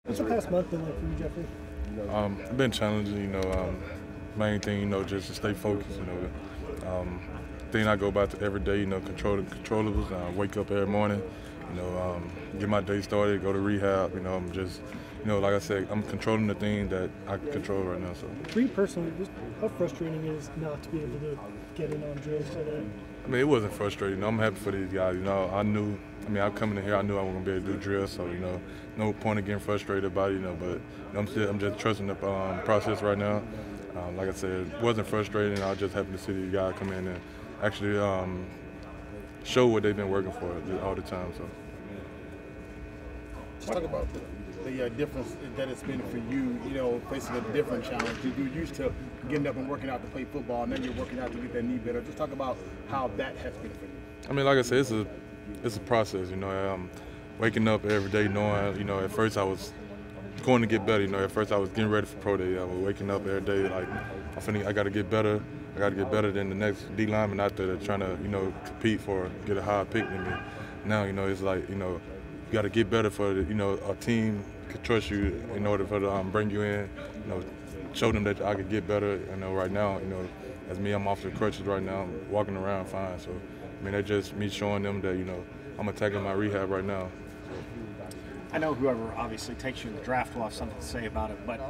What's the past month been like for you, Jeffrey? It's been challenging, main thing, just to stay focused, thing I go about every day, control the controllables. Wake up every morning, get my day started, go to rehab, I'm just, like I said, I'm controlling the thing that I can control right now. So For you personally, just how frustrating it is not to be able to get in on drills today? I mean, it wasn't frustrating. I'm happy for these guys. I'm coming in here, I knew I wasn't gonna be able to do drills, so no point in getting frustrated about it, but I'm just trusting the process right now. Like I said, it wasn't frustrating. I was just happy to see these guys come in and actually show what they've been working for all the time. So. Just talk about the difference that it's been for you, facing a different challenge. You're used to getting up and working out to play football, and then you're working out to get that knee better. Just talk about how that has been for you. I mean, like I said, it's a process, waking up every day knowing, at first I was going to get better, at first I was getting ready for pro day. I was waking up every day like, I got to get better. I got to get better than the next D lineman out there that's trying to, compete for, get a higher pick than me. Now, it's like, you got to get better for, a team can trust you in order for to bring you in, show them that I could get better. Right now, as me, I'm off the crutches right now, I'm walking around fine. So, I mean, that's just me showing them that, I'm attacking my rehab right now. I know whoever obviously takes you in the draft will have something to say about it, but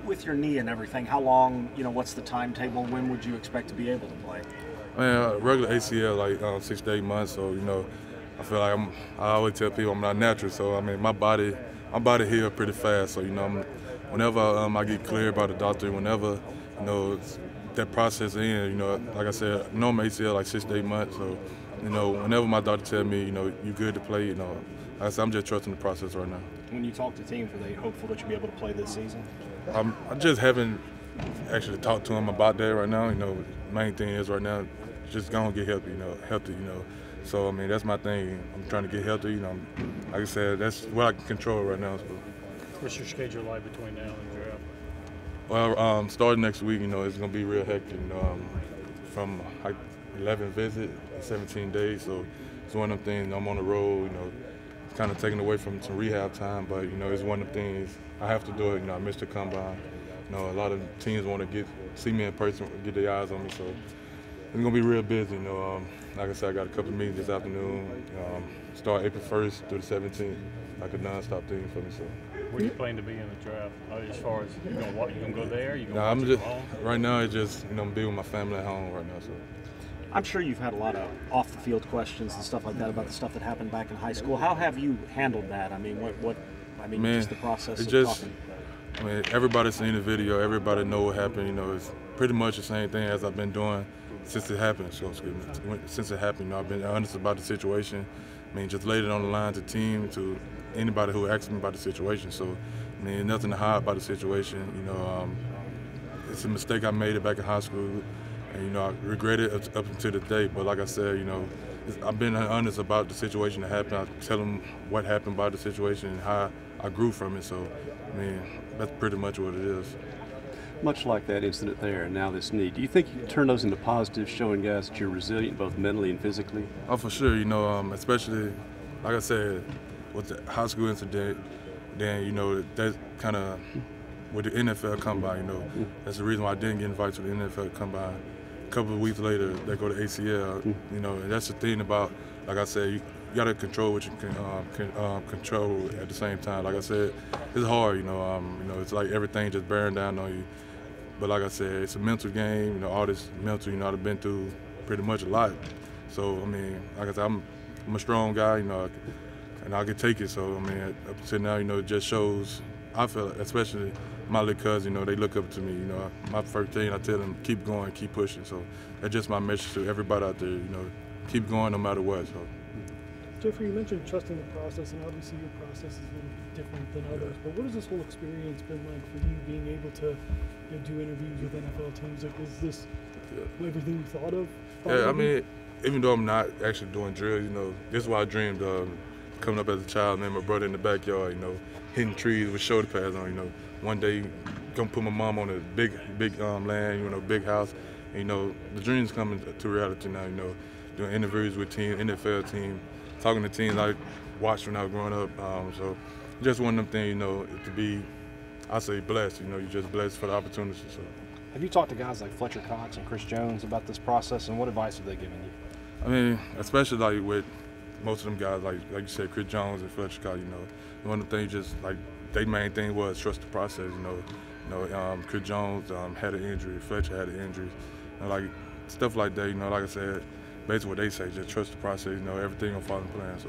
with your knee and everything, how long, what's the timetable? When would you expect to be able to play? Regular ACL, like 6 to 8 months, so, I feel like I always tell people I'm not natural, so, I mean, my body heals pretty fast, so, whenever I get cleared by the doctor, whenever, that process in, like I said, normal ACL like 6 to 8 months, so, whenever my doctor tells me, you good to play, like I said, I'm just trusting the process right now. When you talk to teams, are they hopeful that you'll be able to play this season? I just haven't actually talked to them about that right now. Main thing is right now, just gonna get healthy, So, I mean, that's my thing. I'm trying to get healthy, Like I said, that's what I can control right now. So. What's your schedule like between now and the draft? Well, starting next week, it's gonna be real hectic. From like 11 visits, 17 days. So it's one of them things. I'm on the road. It's kind of taken away from some rehab time, but it's one of the things I have to do it. I missed the combine. A lot of teams want to see me in person, get their eyes on me. So it's gonna be real busy. Like I said, I got a couple of meetings this afternoon. Start April 1st through the 17th, like a non-stop thing for me. So. Where do you plan to be in the draft? As far as you gonna go there? I'm just right now. It's just I'm being with my family at home right now. So. I'm sure you've had a lot of off-the-field questions and stuff like that about the stuff that happened back in high school. How have you handled that? I mean, just the process of talking. I mean, everybody's seen the video. Everybody know what happened. It's pretty much the same thing as I've been doing since it happened. So, since it happened, I've been honest about the situation. I mean, just laid it on the line to the team, to anybody who asked me about the situation. So, I mean, nothing to hide about the situation. It's a mistake I made it back in high school. And, I regret it up until today. But like I said, I've been honest about the situation that happened. I tell them what happened about the situation and how I grew from it. So, I mean, that's pretty much what it is. Much like that incident there and now this knee, do you think you can turn those into positives, showing guys that you're resilient both mentally and physically? Oh, for sure. Especially, like I said, with the high school incident, then, that kind of, with the NFL combine, that's the reason why I didn't get invited to the NFL combine. A couple of weeks later, they go to ACL, and that's the thing about, like I said, you got to control what you can control at the same time. Like I said, it's hard, it's like everything just bearing down on you. But like I said, it's a mental game, all this mental, I've been through pretty much a lot. So, I mean, like I said, I'm a strong guy, and I can take it. So, I mean, up until now, it just shows, I feel, especially my little cousin, they look up to me, My first thing, I tell them, keep going, keep pushing. So that's just my message to everybody out there, keep going no matter what. So. Jeffrey, you mentioned trusting the process, and obviously your process has been different than others. But what has this whole experience been like for you, being able to do interviews with NFL teams? Like, is this everything you thought of? Yeah, I mean, even though I'm not actually doing drills, this is what I dreamed of coming up as a child. Man, my brother in the backyard, hitting trees with shoulder pads on. One day, gonna put my mom on a big land, big house. And, the dream's coming to reality now. Doing interviews with NFL team, talking to teams I watched when I was growing up. So just one of them things, you know, to be, I say blessed, you know, you're just blessed for the opportunity. So. Have you talked to guys like Fletcher Cox and Chris Jones about this process, and what advice have they given you? I mean, especially like with most of them guys, like you said, Chris Jones and Fletcher Cox, you know, one of the things just like their main thing was trust the process, you know. Chris Jones had an injury, Fletcher had an injury, and like stuff like that, you know, like I said, basically what they say, just trust the process, you know, everything will fall in plan. So.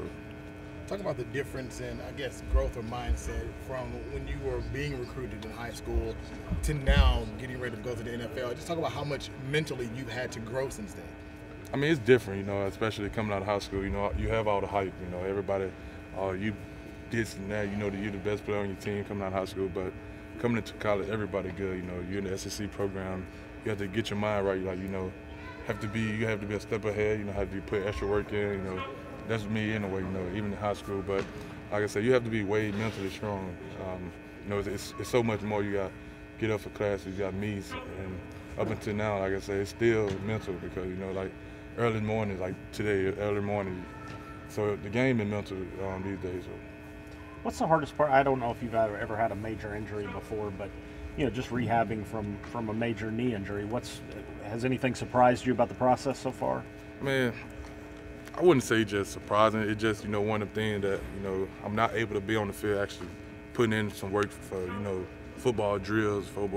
Talk about the difference in, I guess, growth or mindset from when you were being recruited in high school to now getting ready to go to the NFL. Just talk about how much mentally you've had to grow since then. I mean, it's different, you know, especially coming out of high school. You know, you have all the hype, you know, everybody, you this and that, you know, that you're the best player on your team coming out of high school. But coming into college, everybody good, you know, you're in the SEC program. You have to get your mind right, like, you know, you have to be a step ahead, you know, have to put extra work in, you know. That's me in a way, you know, even in high school. But like I said, you have to be way mentally strong. You know, it's so much more. You got to get up for classes, you got meets, and up until now, like I said, it's still mental because, you know, like early morning, like today, early morning. So the game is mental these days. So. What's the hardest part? I don't know if you've ever had a major injury before, but you know, just rehabbing from a major knee injury. Has anything surprised you about the process so far? Man, I wouldn't say just surprising. It's just, you know, one of the things that, you know, I'm not able to be on the field actually putting in some work for, you know, football drills, for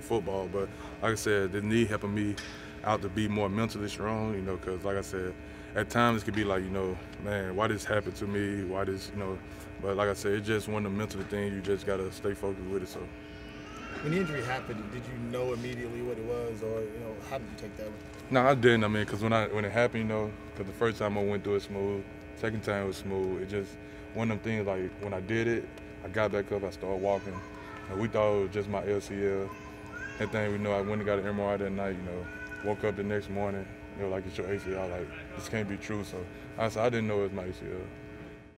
football. But like I said, the knee helping me out to be more mentally strong, you know, because like I said, at times it could be like, you know, man, why this happened to me? Why this, you know? But like I said, it's just one of the mental things. You just got to stay focused with it. So. When the injury happened, did you know immediately what it was, or, you know, how did you take that? No, I didn't. I mean, because when it happened, you know, because the first time I went through it smooth, second time it was smooth. It just one of them things. Like when I did it, I got back up, I started walking, and we thought it was just my LCL. That thing, we know, I went and got an MRI that night. You know, woke up the next morning, you know, like it's your ACL. Like this can't be true. So I didn't know it was my ACL.